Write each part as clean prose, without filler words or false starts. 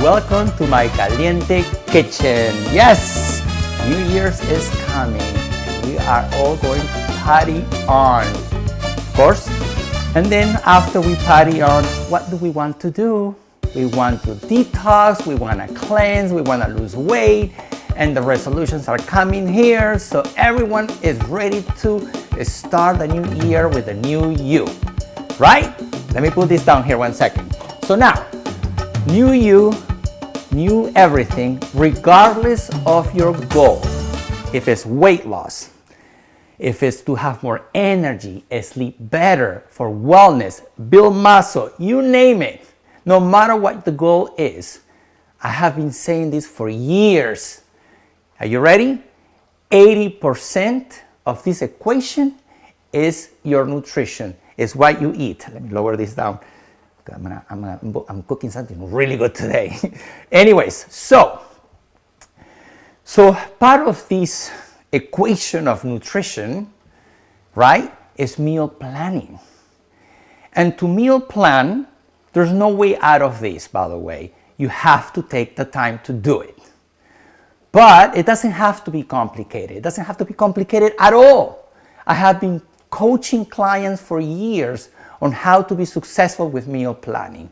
Welcome to my caliente kitchen. Yes, New Year's is coming and we are all going to party on, of course. And then after we party on, what do we want to do? We want to detox, we want to cleanse, we want to lose weight, and the resolutions are coming here. So everyone is ready to start the new year with a new you, right? Let me put this down here 1 second. So now, new you, new everything, regardless of your goal. If it's weight loss, if it's to have more energy, sleep better, for wellness, build muscle, you name it. No matter what the goal is, I have been saying this for years. Are you ready? 80% of this equation is your nutrition, is what you eat. Let me lower this down. I'm cooking something really good today. Anyways, so part of this equation of nutrition, right, is meal planning. And to meal plan, there's no way out of this, by the way. You have to take the time to do it. But it doesn't have to be complicated. It doesn't have to be complicated at all. I have been coaching clients for years on how to be successful with meal planning.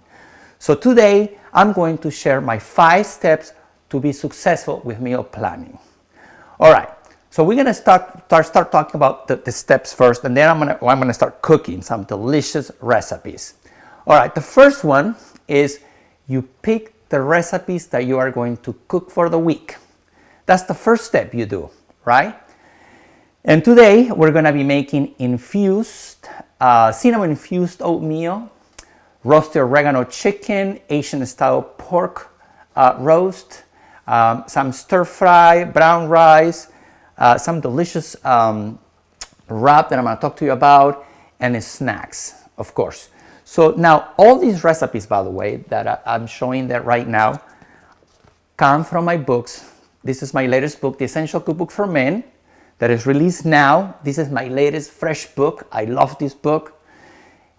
So today, I'm going to share my 5 steps to be successful with meal planning. All right, so we're gonna start talking about the steps first, and then I'm gonna start cooking some delicious recipes. All right, the first one is you pick the recipes that you are going to cook for the week. That's the first step you do, right? And today we're gonna be making cinnamon infused oatmeal, roasted oregano chicken, Asian style pork roast, some stir fry, brown rice, some delicious wrap that I'm gonna talk to you about, and snacks, of course. So now all these recipes, by the way, that I'm showing that right now, come from my books. This is my latest book, The Essential Cookbook for Men, that is released now. This is my latest fresh book. I love this book.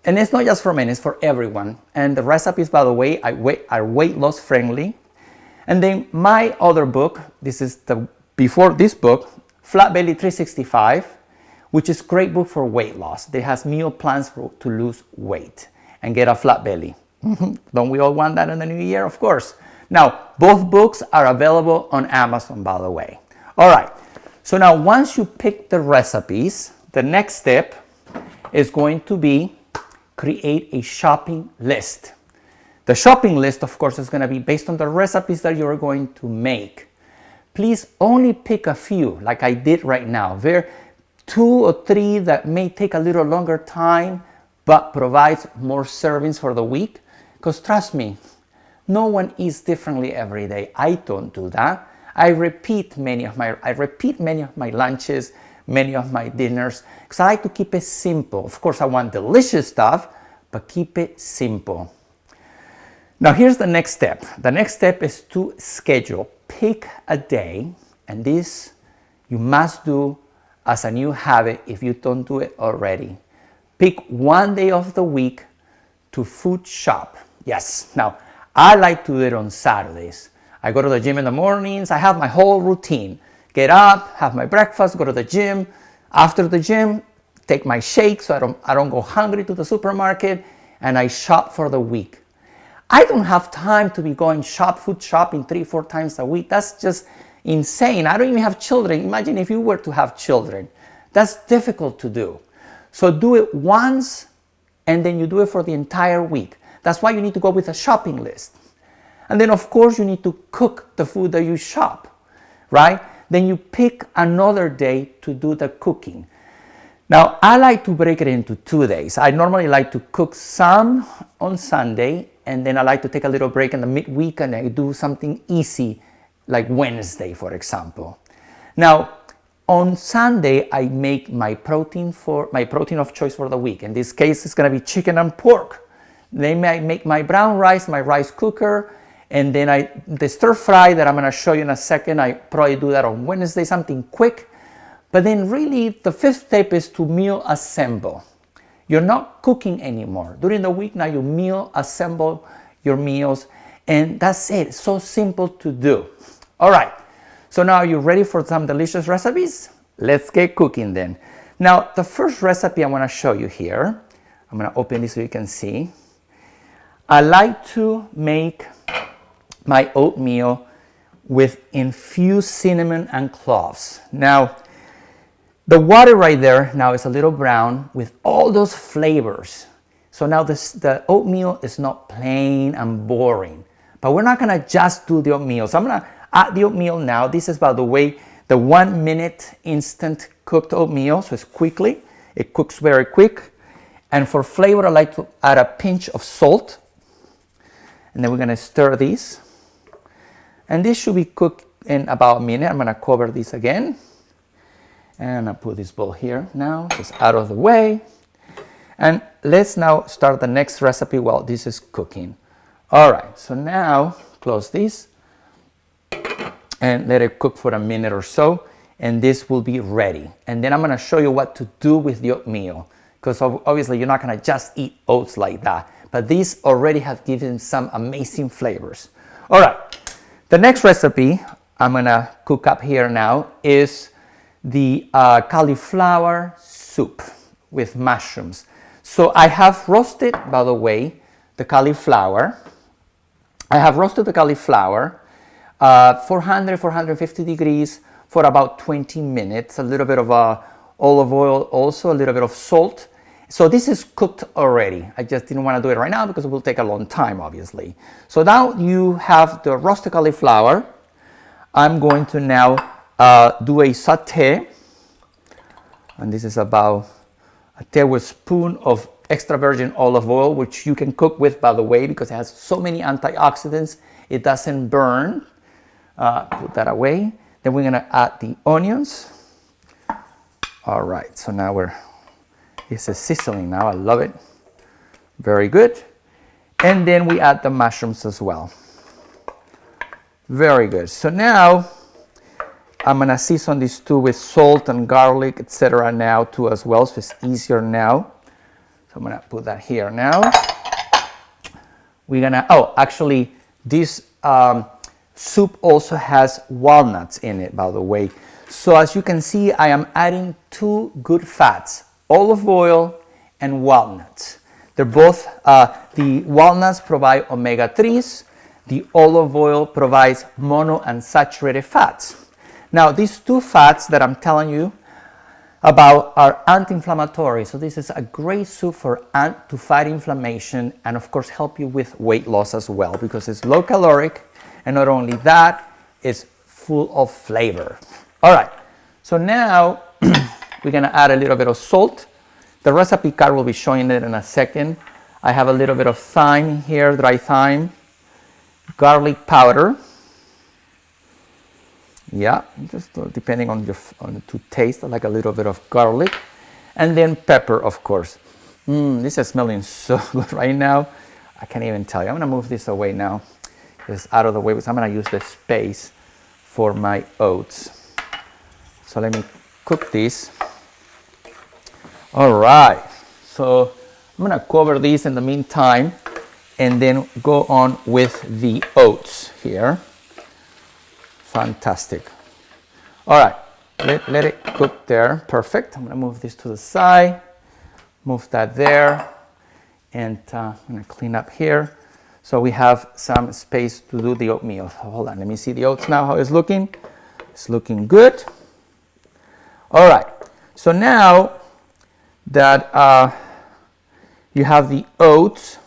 And it's not just for men, it's for everyone. And the recipes, by the way, are weight loss friendly. And then my other book, this is before this book, Flat Belly 365, which is a great book for weight loss. It has meal plans to lose weight and get a flat belly. Don't we all want that in the new year? Of course. Now, both books are available on Amazon, by the way. All right. So now once you pick the recipes, the next step is going to be create a shopping list. The shopping list, of course, is going to be based on the recipes that you're going to make. Please only pick a few, like I did right now. There are 2 or 3 that may take a little longer time, but provides more servings for the week. Because trust me, no one eats differently every day. I don't do that. I repeat many of my lunches, many of my dinners, because I like to keep it simple. Of course, I want delicious stuff, but keep it simple. Now, here's the next step. The next step is to schedule. Pick a day, and this you must do as a new habit if you don't do it already. Pick one day of the week to food shop. Yes. Now, I like to do it on Saturdays. I go to the gym in the mornings. I have my whole routine. Get up, have my breakfast, go to the gym. After the gym, take my shake so I don't go hungry to the supermarket, and I shop for the week. I don't have time to be going food shopping 3-4 times a week. That's just insane. I don't even have children. Imagine if you were to have children. That's difficult to do. So do it once, and then you do it for the entire week. That's why you need to go with a shopping list. And then, of course, you need to cook the food that you shop, right? Then you pick another day to do the cooking. Now, I like to break it into 2 days. I normally like to cook some on Sunday, and then I like to take a little break in the midweek and I do something easy, like Wednesday, for example. Now, on Sunday, I make my protein of choice for the week. In this case, it's going to be chicken and pork. Then I make my brown rice, my rice cooker, and then the stir fry that I'm going to show you in a second, I probably do that on Wednesday, something quick. But then really the 5th step is to meal assemble. You're not cooking anymore. During the week now you meal assemble your meals, And that's it. So simple to do. All right. So now you're ready for some delicious recipes? Let's get cooking then. Now, the first recipe I want to show you here, I'm going to open this so you can see. I like to make my oatmeal with infused cinnamon and cloves. Now, the water right there now is a little brown with all those flavors. So now the oatmeal is not plain and boring. But we're not going to just do the oatmeal. So I'm going to add the oatmeal now. This is, by the way, the 1 minute instant cooked oatmeal. So it's quickly. It cooks very quick. And for flavor, I like to add a pinch of salt. And then we're going to stir these. And this should be cooked in about a minute. I'm going to cover this again. And I'll put this bowl here now, just out of the way. And let's now start the next recipe while this is cooking. All right, so now close this and let it cook for a minute or so. And this will be ready. And then I'm going to show you what to do with the oatmeal. Because obviously you're not going to just eat oats like that. But these already have given some amazing flavors. All right, the next recipe I'm going to cook up here now is the cauliflower soup with mushrooms. So I have roasted, by the way, the cauliflower. I have roasted the cauliflower 450 degrees for about 20 minutes. A little bit of olive oil, also a little bit of salt. So this is cooked already. I just didn't want to do it right now because it will take a long time, obviously. So now you have the roasted cauliflower. I'm going to now do a saute, and this is about a tablespoon of extra virgin olive oil, which you can cook with, by the way, because it has so many antioxidants. It doesn't burn. Put that away. Then we're going to add the onions. All right, so now this is sizzling now. I love it. Very good. And then we add the mushrooms as well. Very good. So now I'm going to season these two with salt and garlic, etc. now too as well, so it's easier now. So I'm going to put that here now. We're going to, actually this soup also has walnuts in it, by the way. So as you can see, I am adding two good fats, olive oil and walnuts. They're both, the walnuts provide omega-3s. The olive oil provides monounsaturated fats. Now, these two fats that I'm telling you about are anti-inflammatory. So this is a great soup to fight inflammation and, of course, help you with weight loss as well, because it's low caloric, and not only that, it's full of flavor. All right, so now we're going to add a little bit of salt. The recipe card will be showing it in a second. I have a little bit of thyme here, dry thyme, garlic powder. Yeah, just depending on to taste, I like a little bit of garlic, and then pepper, of course. This is smelling so good right now. I can't even tell you. I'm gonna move this away now. It's out of the way because I'm gonna use the space for my oats. So let me cook this. All right. So I'm gonna cover this in the meantime, and then go on with the oats here. Fantastic. All right, let it cook there. Perfect. I'm gonna move this to the side, move that there, and I'm gonna clean up here so we have some space to do the oatmeal. Hold on, let me see the oats now, how it's looking. It's looking good. All right, so now that you have the oats,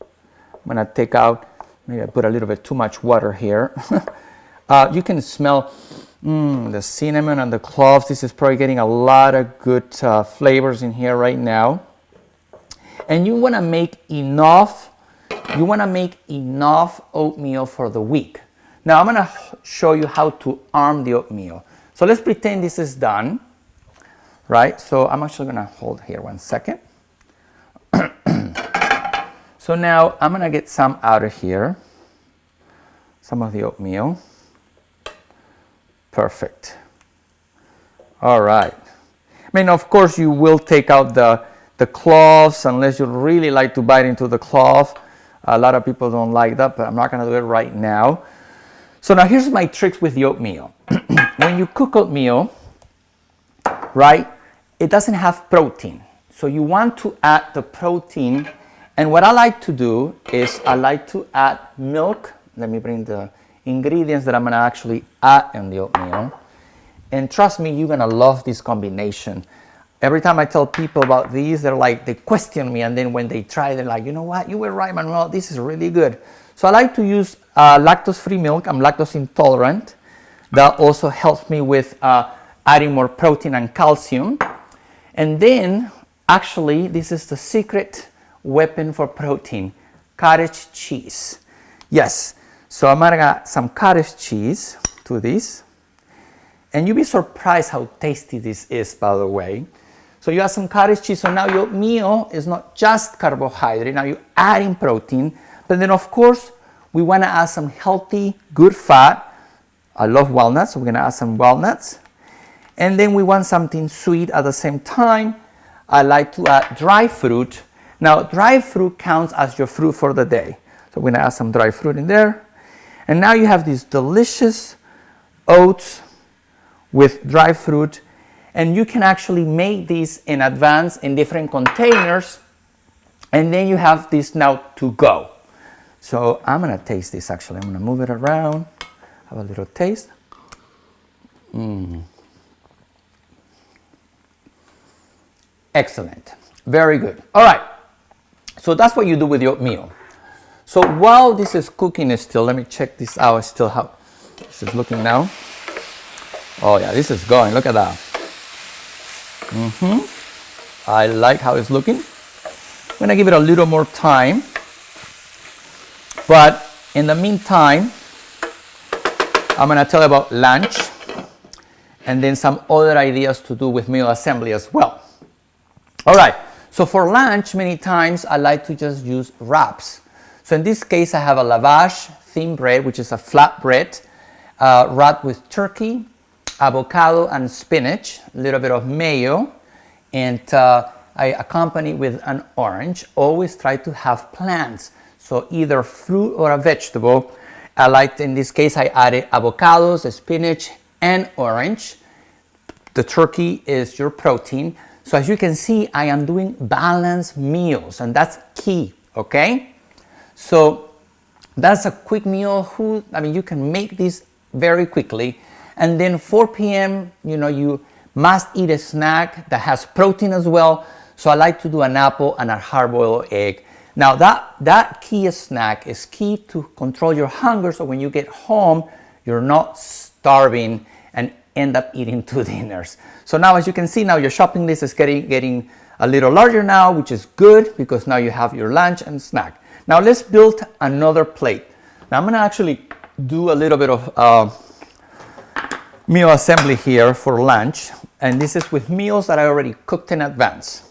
I'm gonna take out, maybe I put a little bit too much water here. You can smell the cinnamon and the cloves. This is probably getting a lot of good flavors in here right now. And you want to make enough. You want to make enough oatmeal for the week. Now I'm going to show you how to arm the oatmeal. So let's pretend this is done, right? So I'm actually going to hold here 1 second. So now I'm going to get some out of here, some of the oatmeal. Perfect. All right. I mean, of course, you will take out the cloves unless you really like to bite into the clove. A lot of people don't like that, but I'm not going to do it right now. So now here's my tricks with the oatmeal. When you cook oatmeal, right, it doesn't have protein. So you want to add the protein. And what I like to do is I like to add milk. Let me bring the ingredients that I'm going to actually add in the oatmeal. And trust me, you're going to love this combination. Every time I tell people about these, they're like, they question me. And then when they try, they're like, you know what? You were right, Manuel. This is really good. So I like to use lactose-free milk. I'm lactose intolerant. That also helps me with adding more protein and calcium. And then, actually, this is the secret weapon for protein, cottage cheese. Yes, so I'm gonna add some cottage cheese to this. And you'll be surprised how tasty this is, by the way. So you add some cottage cheese, so now your oatmeal is not just carbohydrate, now you're adding protein. But then, of course, we want to add some healthy, good fat. I love walnuts, so we're going to add some walnuts. And then we want something sweet at the same time. I like to add dry fruit. Now, dry fruit counts as your fruit for the day. So we're going to add some dry fruit in there. And now you have these delicious oats with dry fruit. And you can actually make these in advance in different containers. And then you have this now to go. So I'm going to taste this actually. I'm going to move it around. Have a little taste. Excellent. Very good. All right. So that's what you do with your oatmeal. So while this is cooking still, let me check this out still how this is looking now. Oh yeah, this is going. Look at that. I like how it's looking. I'm going to give it a little more time. But in the meantime, I'm going to tell you about lunch and then some other ideas to do with meal assembly as well. All right, so for lunch, many times I like to just use wraps. So in this case, I have a lavash thin bread, which is a flat bread, wrapped with turkey, avocado, and spinach, a little bit of mayo, and I accompany with an orange. Always try to have plants, so either fruit or a vegetable. I like, in this case, I added avocados, spinach, and orange. The turkey is your protein. So as you can see, I am doing balanced meals, and that's key, okay? So that's a quick meal. You can make this very quickly. And then 4 p.m., you must eat a snack that has protein as well. So I like to do an apple and a hard-boiled egg. Now that key snack is key to control your hunger, so when you get home, you're not starving and end up eating 2 dinners. So now, as you can see, now your shopping list is getting a little larger now, which is good because now you have your lunch and snack. Now let's build another plate. Now I'm going to actually do a little bit of meal assembly here for lunch, and this is with meals that I already cooked in advance.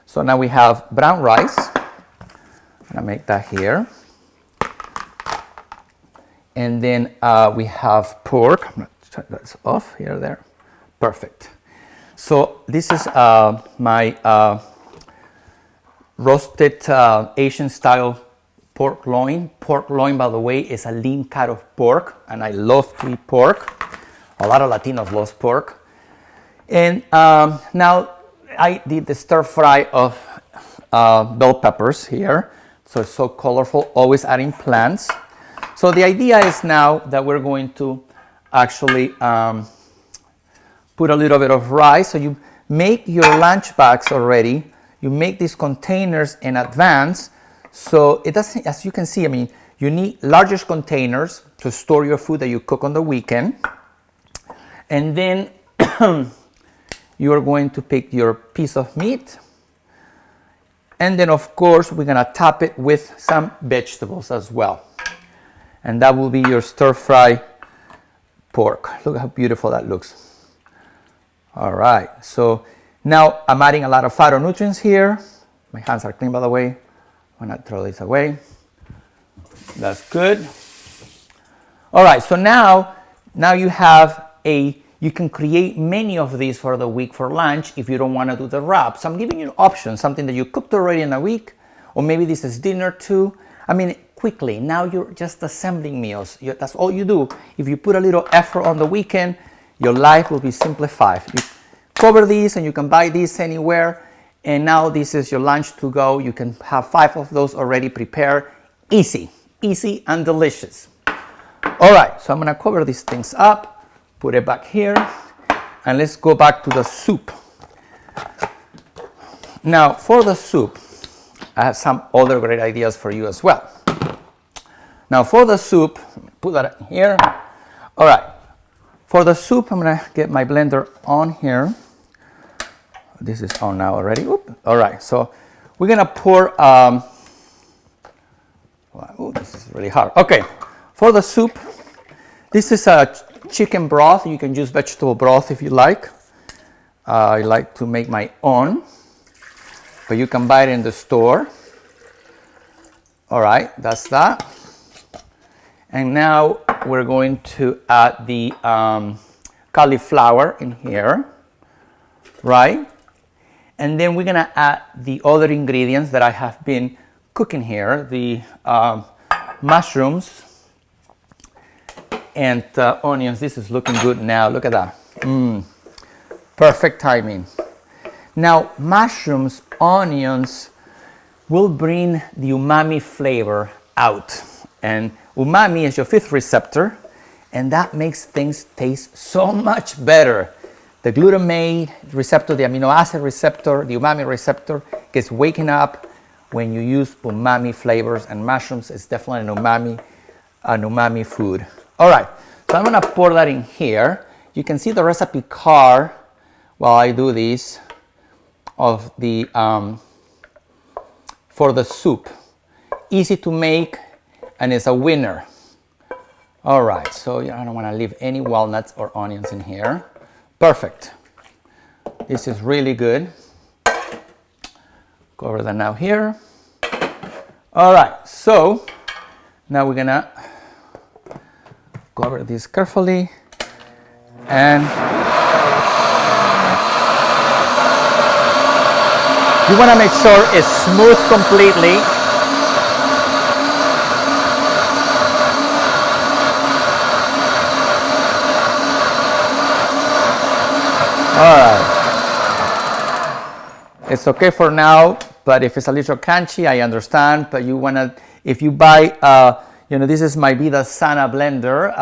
So now we have brown rice. I'm going to make that here. And then we have pork. I'm going to turn that off here, there. Perfect. So this is my roasted Asian style pork loin. Pork loin, by the way, is a lean cut of pork, and I love to eat pork. A lot of Latinos love pork. And now I did the stir fry of bell peppers here. So it's so colorful, always adding plants. So the idea is now that we're going to actually put a little bit of rice. So you make your lunch bags already. You make these containers in advance. So it doesn't, as you can see, you need larger containers to store your food that you cook on the weekend. And then you are going to pick your piece of meat. And then, of course, we're going to top it with some vegetables as well. And that will be your stir-fry pork. Look how beautiful that looks. All right. So now I'm adding a lot of phytonutrients here. My hands are clean, by the way. Why not throw this away? That's good. All right. So now you have you can create many of these for the week for lunch if you don't want to do the wraps. So I'm giving you options, something that you cooked already in a week, or maybe this is dinner too. I mean, quickly. Now you're just assembling meals. That's all you do. If you put a little effort on the weekend, your life will be simplified. You cover these and you can buy these anywhere. And now this is your lunch to go. You can have 5 of those already prepared. Easy, easy and delicious. All right, so I'm gonna cover these things up, put it back here, and let's go back to the soup. Now, for the soup, I have some other great ideas for you as well. Now, for the soup, put that here. All right, for the soup, I'm gonna get my blender on here. This is on now already. Oop. All right, so we're gonna pour, this is really hard. Okay, for the soup, this is a chicken broth. You can use vegetable broth if you like. I like to make my own, but you can buy it in the store. All right, that's that. And now we're going to add the cauliflower in here, right? And then we're gonna add the other ingredients that I have been cooking here, the mushrooms and onions. This is looking good now, look at that. Perfect timing. Now, mushrooms, onions will bring the umami flavor out. And umami is your 5th receptor, and that makes things taste so much better. The glutamate receptor, the amino acid receptor, the umami receptor gets waking up when you use umami flavors, and mushrooms is definitely an umami food. All right, so I'm gonna pour that in here. You can see the recipe card while I do this of the for the soup. Easy to make, and it's a winner. All right, so I don't want to leave any walnuts or onions in here. Perfect. This is really good. Cover that now here. All right, so now we're gonna cover this carefully, and you want to make sure it's smooth completely. All right. It's okay for now, but if it's a little crunchy, I understand. But you wanna, if you buy, this is my Vida Sana blender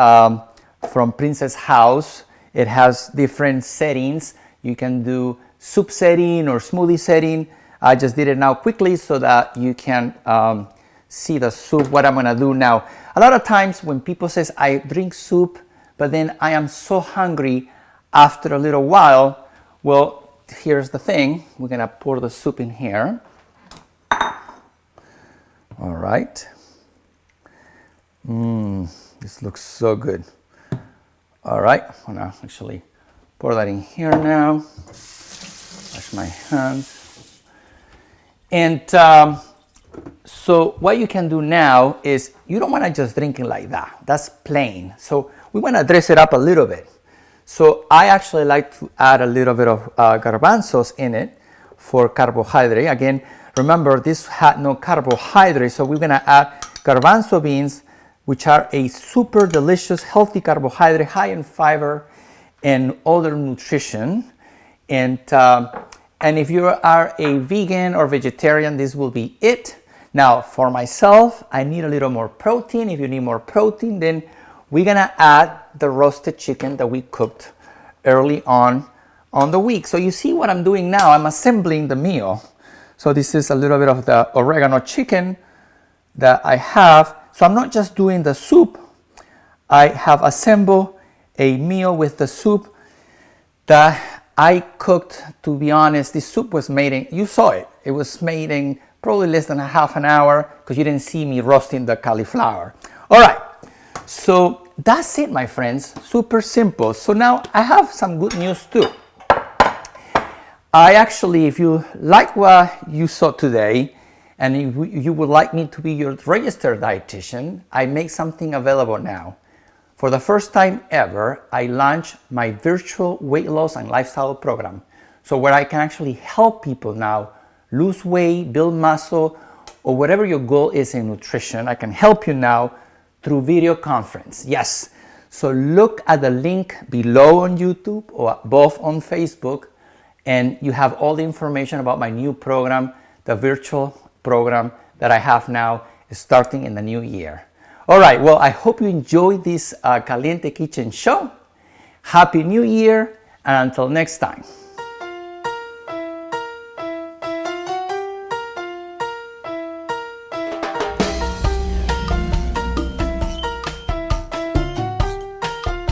from Princess House. It has different settings. You can do soup setting or smoothie setting. I just did it now quickly so that you can see the soup, what I'm gonna do now. A lot of times when people says I drink soup, but then I am so hungry after a little while, well, here's the thing. We're gonna pour the soup in here. All right. This looks so good. All right, I'm gonna actually pour that in here now. Wash my hands. And so what you can do now is, you don't wanna just drink it like that. That's plain. So we wanna dress it up a little bit. So I actually like to add a little bit of garbanzos in it for carbohydrate. Again, remember this had no carbohydrate, so we're gonna add garbanzo beans, which are a super delicious, healthy carbohydrate, high in fiber and other nutrition. And if you are a vegan or vegetarian, this will be it. Now, for myself, I need a little more protein. If you need more protein, then we're gonna add the roasted chicken that we cooked early on the week. So you see what I'm doing now, I'm assembling the meal. So this is a little bit of the oregano chicken that I have. So I'm not just doing the soup, I have assembled a meal with the soup that I cooked. To be honest, this soup was made in, you saw it, it was made in probably less than a half an hour because you didn't see me roasting the cauliflower. All right. So that's it, my friends, super simple. So now I have some good news too. I actually, if you like what you saw today, and if you would like me to be your registered dietitian, I make something available now. For the first time ever, I launched my virtual weight loss and lifestyle program. So where I can actually help people now lose weight, build muscle, or whatever your goal is in nutrition, I can help you now through video conference. Yes. So look at the link below on YouTube or both on Facebook, and you have all the information about my new program, the virtual program that I have now starting in the new year. All right, well, I hope you enjoyed this Caliente Kitchen show. Happy New Year, and until next time.